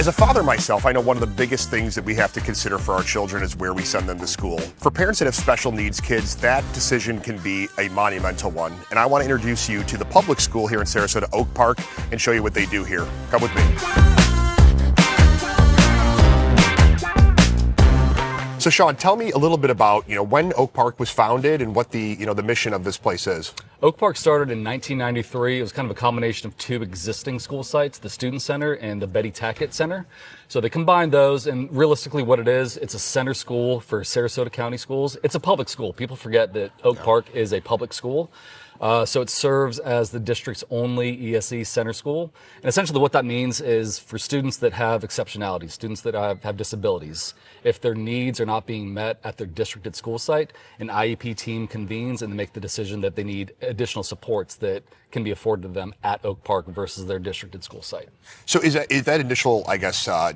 As a father myself, I know one of the biggest things that we have to consider for our children is where we send them to school. For parents that have special needs kids, that decision can be a monumental one. And I want to introduce you to the public school here in Sarasota, Oak Park, and show you what they do here. Come with me. So Sean, tell me a little bit about, when Oak Park was founded and what the mission of this place is. Oak Park started in 1993. It was kind of a combination of two existing school sites, the Student Center and the Betty Tackett Center. So they combined those, and realistically what it is, it's a center school for Sarasota County Schools. It's a public school. People forget that Oak Park is a public school. So it serves as the district's only ESE center school. And essentially what that means is for students that have exceptionalities, students that have disabilities, if their needs are not being met at their districted school site, an IEP team convenes and they make the decision that they need additional supports that can be afforded to them at Oak Park versus their districted school site. So is that initial,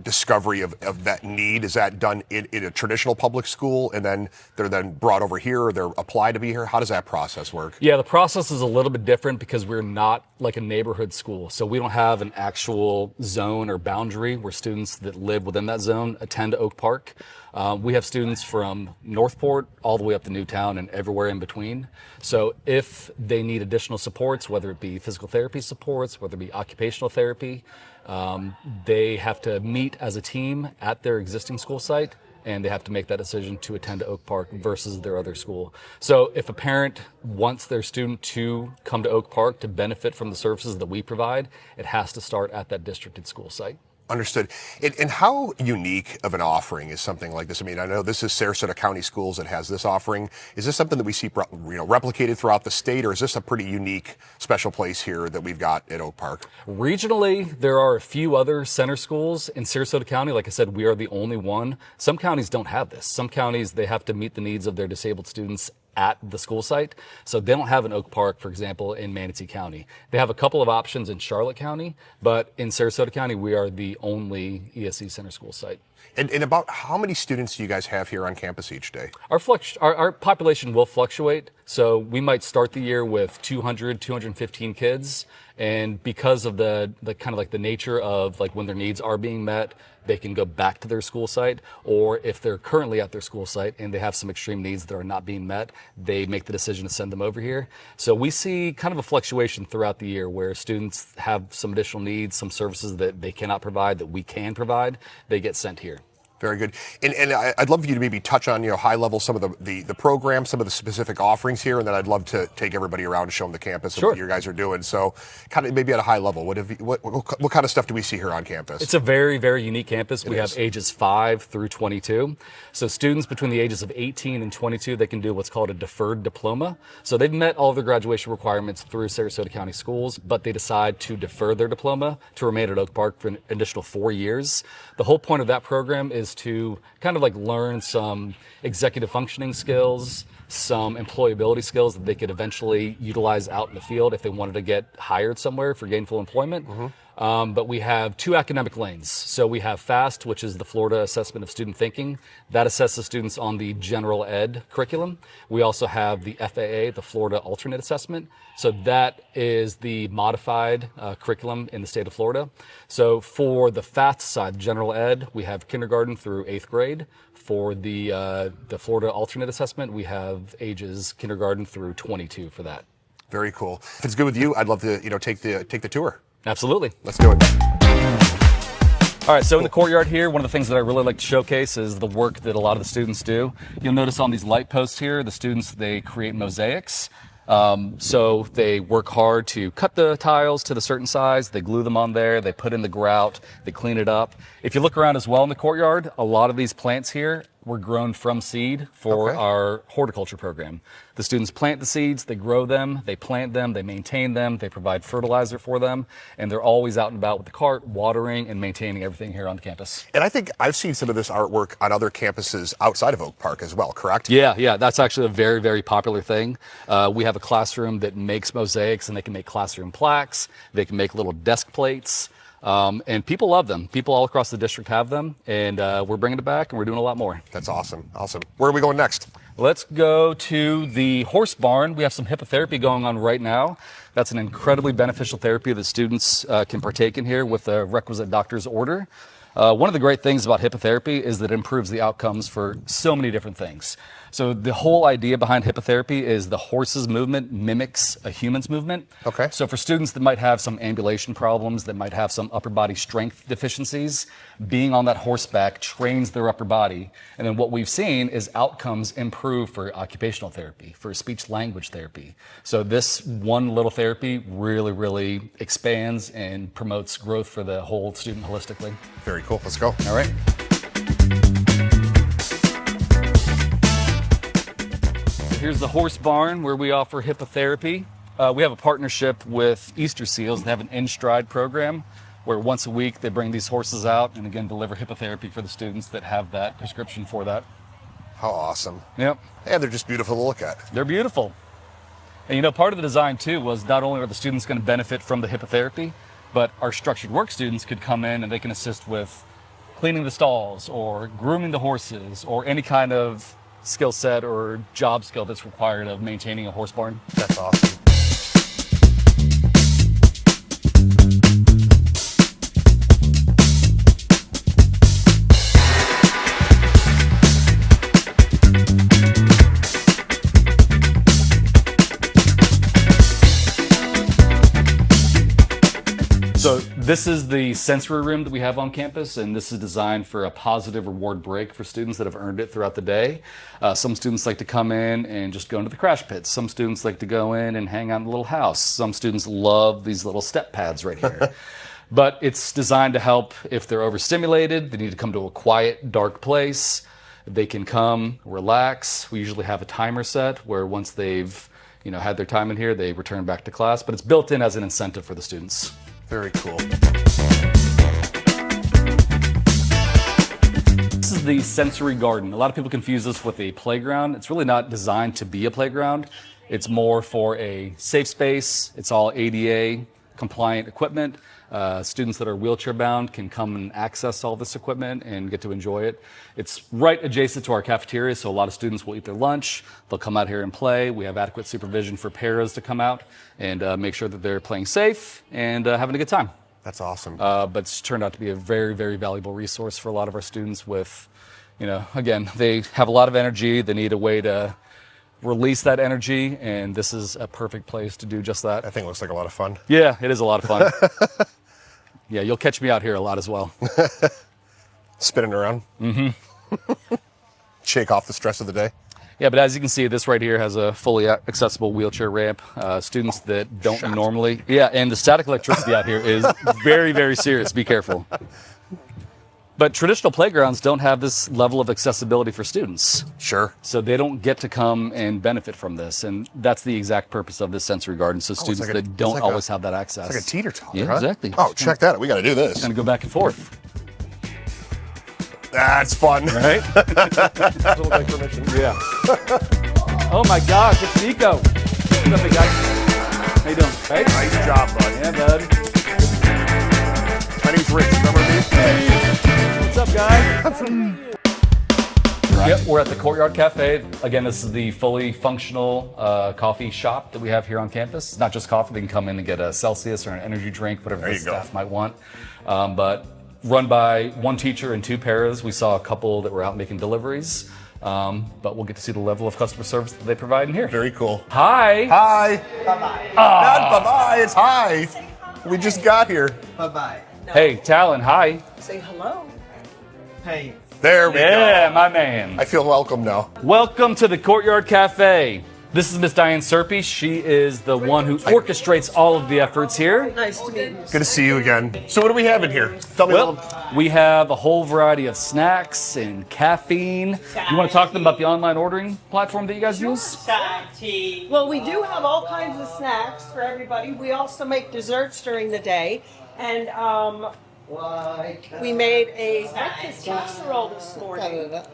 discovery of that need, is that done in a traditional public school and then they're then brought over here or they're applied to be here? How does that process work? Yeah, the process is a little bit different because we're not like a neighborhood school. So we don't have an actual zone or boundary where students that live within that zone attend Oak Park. We have students from Northport all the way up to Newtown and everywhere in between. So if they need additional supports, whether it be physical therapy supports, whether it be occupational therapy, they have to meet as a team at their existing school site, and they have to make that decision to attend to Oak Park versus their other school. So if a parent wants their student to come to Oak Park to benefit from the services that we provide, it has to start at that districted school site. Understood. And how unique of an offering is something like this? I mean, I know this is Sarasota County Schools that has this offering. Is this something that we see replicated throughout the state, or is this a pretty unique special place here that we've got at Oak Park? Regionally, there are a few other center schools in Sarasota County. Like I said, we are the only one. Some counties don't have this. Some counties, they have to meet the needs of their disabled students at the school site. So they don't have an Oak Park, for example, in Manatee County. They have a couple of options in Charlotte County, but in Sarasota County, we are the only ESE center school site. And about how many students do you guys have here on campus each day? Our population will fluctuate. So we might start the year with 200, 215 kids. And because of the kind of like the nature of like when their needs are being met, they can go back to their school site, or if they're currently at their school site and they have some extreme needs that are not being met, they make the decision to send them over here. So we see kind of a fluctuation throughout the year where students have some additional needs, some services that they cannot provide that we can provide, they get sent here. Very good. And I'd love for you to maybe touch on, high level, some of the programs, some of the specific offerings here, and then I'd love to take everybody around and show them the campus and what you guys are doing. So kind of maybe at a high level, what kind of stuff do we see here on campus? It's a very, very unique campus. We have ages 5 through 22. So students between the ages of 18 and 22, they can do what's called a deferred diploma. So they've met all of their graduation requirements through Sarasota County Schools, but they decide to defer their diploma to remain at Oak Park for an additional 4 years. The whole point of that program is to kind of like learn some executive functioning skills, some employability skills that they could eventually utilize out in the field if they wanted to get hired somewhere for gainful employment. But we have 2 academic lanes. So we have FAST, which is the Florida Assessment of Student Thinking. That assesses students on the general ed curriculum. We also have the FAA, the Florida Alternate Assessment. So that is the modified curriculum in the state of Florida. So for the FAST side, general ed, we have kindergarten through 8th grade. For the Florida Alternate Assessment, we have ages kindergarten through 22 for that. Very cool. If it's good with you, I'd love to take the tour. Absolutely. Let's do it. All right, so in the courtyard here, one of the things that I really like to showcase is the work that a lot of the students do. You'll notice on these light posts here, the students, they create mosaics. So they work hard to cut the tiles to the certain size, they glue them on there, they put in the grout, they clean it up. If you look around as well in the courtyard, a lot of these plants here were grown from seed for our horticulture program. The students plant the seeds, they grow them, they plant them, they maintain them, they provide fertilizer for them, and they're always out and about with the cart, watering and maintaining everything here on campus. And I think I've seen some of this artwork on other campuses outside of Oak Park as well, correct? Yeah, that's actually a very, very popular thing. We have a classroom that makes mosaics, and they can make classroom plaques, they can make little desk plates. And people love them. People all across the district have them, and we're bringing it back, and we're doing a lot more. That's awesome. Awesome. Where are we going next? Let's go to the horse barn. We have some hippotherapy going on right now. That's an incredibly beneficial therapy that students can partake in here with a requisite doctor's order. One of the great things about hippotherapy is that it improves the outcomes for so many different things. So the whole idea behind hippotherapy is the horse's movement mimics a human's movement. Okay. So for students that might have some ambulation problems, that might have some upper body strength deficiencies, being on that horseback trains their upper body. And then what we've seen is outcomes improve for occupational therapy, for speech language therapy. So this one little therapy really, really expands and promotes growth for the whole student holistically. Very cool. Let's go. All right. Here's the horse barn where we offer hippotherapy. We have a partnership with Easter Seals. They have an in-stride program where once a week they bring these horses out and again deliver hippotherapy for the students that have that prescription for that. How awesome. Yep. And they're just beautiful to look at. They're beautiful. And you know, part of the design too was not only are the students going to benefit from the hippotherapy, but our structured work students could come in and they can assist with cleaning the stalls or grooming the horses or any kind of skill set or job skill that's required of maintaining a horse barn. That's awesome. So this is the sensory room that we have on campus, and this is designed for a positive reward break for students that have earned it throughout the day. Some students like to come in and just go into the crash pits. Some students like to go in and hang out in a little house. Some students love these little step pads right here. But it's designed to help if they're overstimulated, they need to come to a quiet, dark place. They can come, relax. We usually have a timer set where once they've had their time in here, they return back to class. But it's built in as an incentive for the students. Very cool. This is the sensory garden. A lot of people confuse this with a playground. It's really not designed to be a playground. It's more for a safe space. It's all ADA compliant equipment. Students that are wheelchair bound can come and access all this equipment and get to enjoy it. It's right adjacent to our cafeteria, so a lot of students will eat their lunch. They'll come out here and play. We have adequate supervision for paras to come out and make sure that they're playing safe and having a good time. That's awesome. But it's turned out to be a very, very valuable resource for a lot of our students with, again, they have a lot of energy. They need a way to release that energy, and this is a perfect place to do just that. I think it looks like a lot of fun. Yeah, it is a lot of fun. Yeah, you'll catch me out here a lot as well. Spinning around. Mm-hmm. Shake off the stress of the day. Yeah, but as you can see, this right here has a fully accessible wheelchair ramp. Students that don't normally... Yeah, and the static electricity out here is very, very serious. Be careful. But traditional playgrounds don't have this level of accessibility for students. Sure. So they don't get to come and benefit from this. And that's the exact purpose of this sensory garden. So students that don't always have that access. It's like a teeter-totter, yeah, huh? Exactly. Oh, check that out. We got to do this. Going to go back and forth. That's fun. Right? Little bit permission. Yeah. Oh my gosh, it's Nico. What's up, big guy? How you doing? Hey? Nice job, bud. Yeah, bud. My name's Rich. Remember me? Hey. What's up, guys? Yep, we're at the Courtyard Cafe. Again, this is the fully functional coffee shop that we have here on campus. It's not just coffee. They can come in and get a Celsius or an energy drink, whatever the staff might want. But run by one teacher and two paras. We saw a couple that were out making deliveries. But we'll get to see the level of customer service that they provide in here. Very cool. Hi. Hi. Bye-bye. Not bye-bye, it's hi. We just got here. Bye-bye. No. Hey, Talon, hi. Say hello. Hey. There we go. Yeah, my man. I feel welcome now. Welcome to the Courtyard Cafe. This is Miss Diane Serpy. She is the one who orchestrates all of the efforts here. Nice to meet you. Good to see you again. So what do we have in here? Tell me a little. We have a whole variety of snacks and caffeine. You want to talk to them about the online ordering platform that you guys use? Well, we do have all kinds of snacks for everybody. We also make desserts during the day. And we made a breakfast casserole this morning. And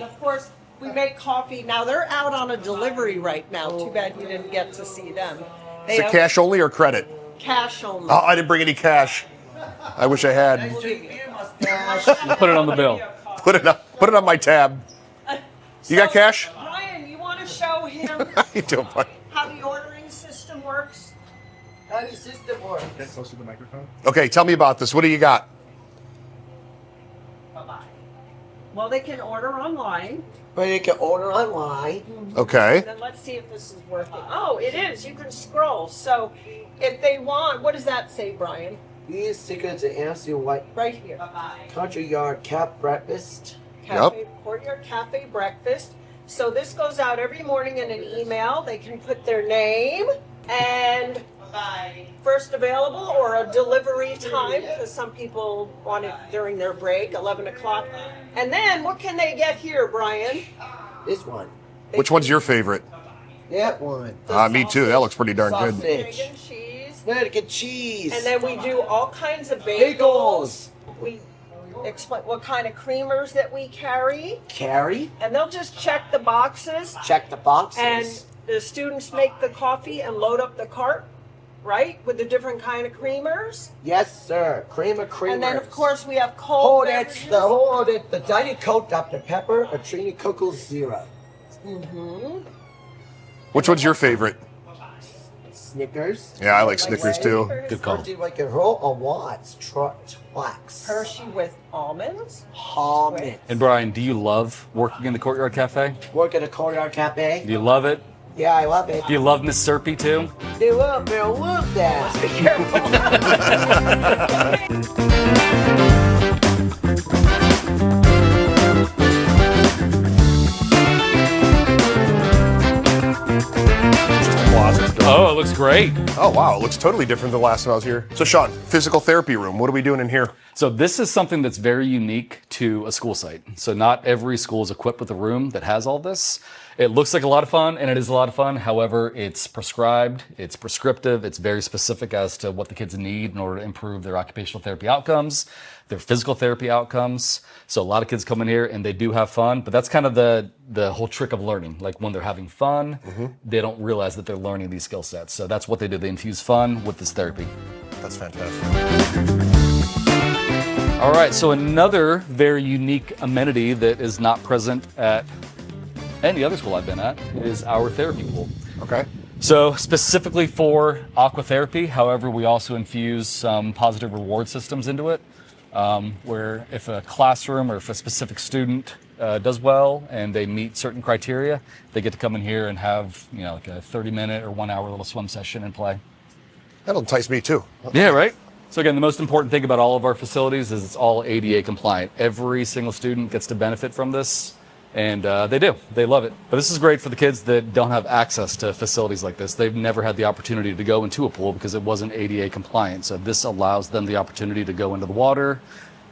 of course, we make coffee. Now they're out on a delivery right now. Too bad you didn't get to see them. Is it cash only or credit? Cash only. Oh, I didn't bring any cash. I wish I had. Put it on the bill. Put it on my tab. You got cash? Brian, you want to show him How you doing, buddy? how the ordering system works? how the system works. Get close to the microphone. Okay, tell me about this. What do you got? Bye-bye. Well, they can order online. But you can order online. Okay. And then let's see if this is working. Oh, it is. You can scroll. So if they want, what does that say, Brian? These secrets to answer what Right here. Courtyard Cap Breakfast. Cafe, Courtyard Cafe Breakfast. So this goes out every morning in an email. They can put their name and first available or a delivery time, because some people want it during their break, 11 o'clock. And then what can they get here, Brian? This one. Which one's your favorite? That one. Me too. That looks pretty darn good. Sausage. Bacon, cheese. American cheese. And then we do all kinds of bagels. We explain what kind of creamers that we carry. Carry. And they'll just check the boxes. Check the boxes. And the students make the coffee and load up the cart, right? With the different kind of creamers. Yes, sir. Creamers. And then, of course, we have cold beverages. The Diet Coke Dr. Pepper or Trini Cocoa Zero. Which one's your favorite? Snickers. Yeah, I like Snickers too. Good call. Do like a roll of Watts, Twix. Hershey with almonds. Almond. And Brian, do you love working in the Courtyard Cafe? Work at a Courtyard Cafe. Do you love it? Yeah, I love it. Do you love Miss Serpy too? Do up, Bill. Whoop that. Be careful. Oh, it looks great. Oh, wow. It looks totally different than the last time I was here. So, Sean, physical therapy room. What are we doing in here? So this is something that's very unique to a school site. So not every school is equipped with a room that has all this. It looks like a lot of fun, and it is a lot of fun. However, it's prescribed, it's prescriptive, it's very specific as to what the kids need in order to improve their occupational therapy outcomes, their physical therapy outcomes. So a lot of kids come in here and they do have fun, but that's kind of the whole trick of learning. Like when they're having fun, they don't realize that they're learning these skill sets. So that's what they do. They infuse fun with this therapy. That's fantastic. All right, so another very unique amenity that is not present at any other school I've been at is our therapy pool. Okay. So specifically for aqua therapy, however, we also infuse some positive reward systems into it, where if a classroom or if a specific student does well and they meet certain criteria, they get to come in here and have, you know, like a 30-minute or 1-hour little swim session and play. That'll entice me too. Yeah, right? So again, the most important thing about all of our facilities is it's all ADA compliant. Every single student gets to benefit from this. And they do. They love it. But this is great for the kids that don't have access to facilities like this. They've never had the opportunity to go into a pool because it wasn't ADA compliant. So this allows them the opportunity to go into the water,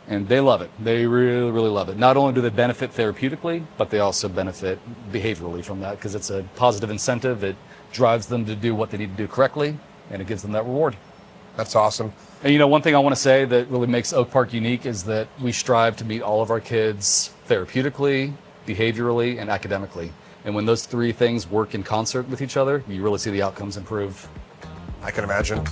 and they love it. They really, really love it. Not only do they benefit therapeutically, but they also benefit behaviorally from that because it's a positive incentive. It drives them to do what they need to do correctly, and it gives them that reward. That's awesome. And you know, one thing I want to say that really makes Oak Park unique is that we strive to meet all of our kids therapeutically, behaviorally, and academically. And when those three things work in concert with each other, you really see the outcomes improve. I can imagine.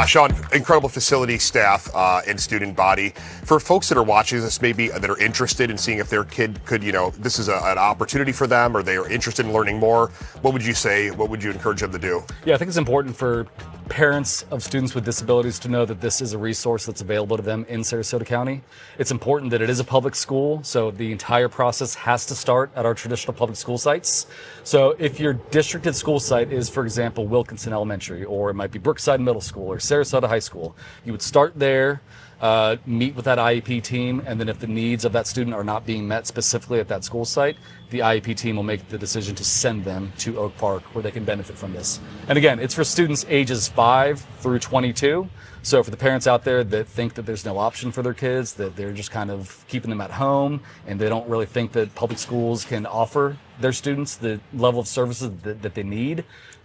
Sean, incredible facility staff and student body. For folks that are watching this, maybe that are interested in seeing if their kid could, you know, this is an opportunity for them or they are interested in learning more, what would you say? What would you encourage them to do? Yeah, I think it's important for parents of students with disabilities to know that this is a resource that's available to them in Sarasota County. It's important that it is a public school, so the entire process has to start at our traditional public school sites. So if your districted school site is, for example, Wilkinson Elementary, or it might be Brookside Middle School or Sarasota High School, you would start there, meet with that IEP team, and then if the needs of that student are not being met specifically at that school site, the IEP team will make the decision to send them to Oak Park where they can benefit from this. And again, it's for students ages 5 through 22. So for the parents out there that think that there's no option for their kids, that they're just kind of keeping them at home, and they don't really think that public schools can offer their students the level of services that they need,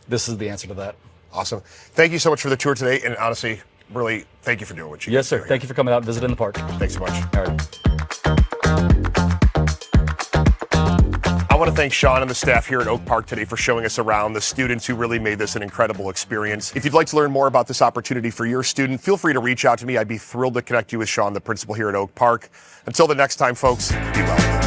this is the answer to that. Awesome. Thank you so much for the tour today, and honestly, really, thank you for doing what you do. Yes, sir. Thank you for coming out and visiting the park. Thanks so much. All right. I want to thank Sean and the staff here at Oak Park today for showing us around, the students who really made this an incredible experience. If you'd like to learn more about this opportunity for your student, feel free to reach out to me. I'd be thrilled to connect you with Sean, the principal here at Oak Park. Until the next time, folks, be well.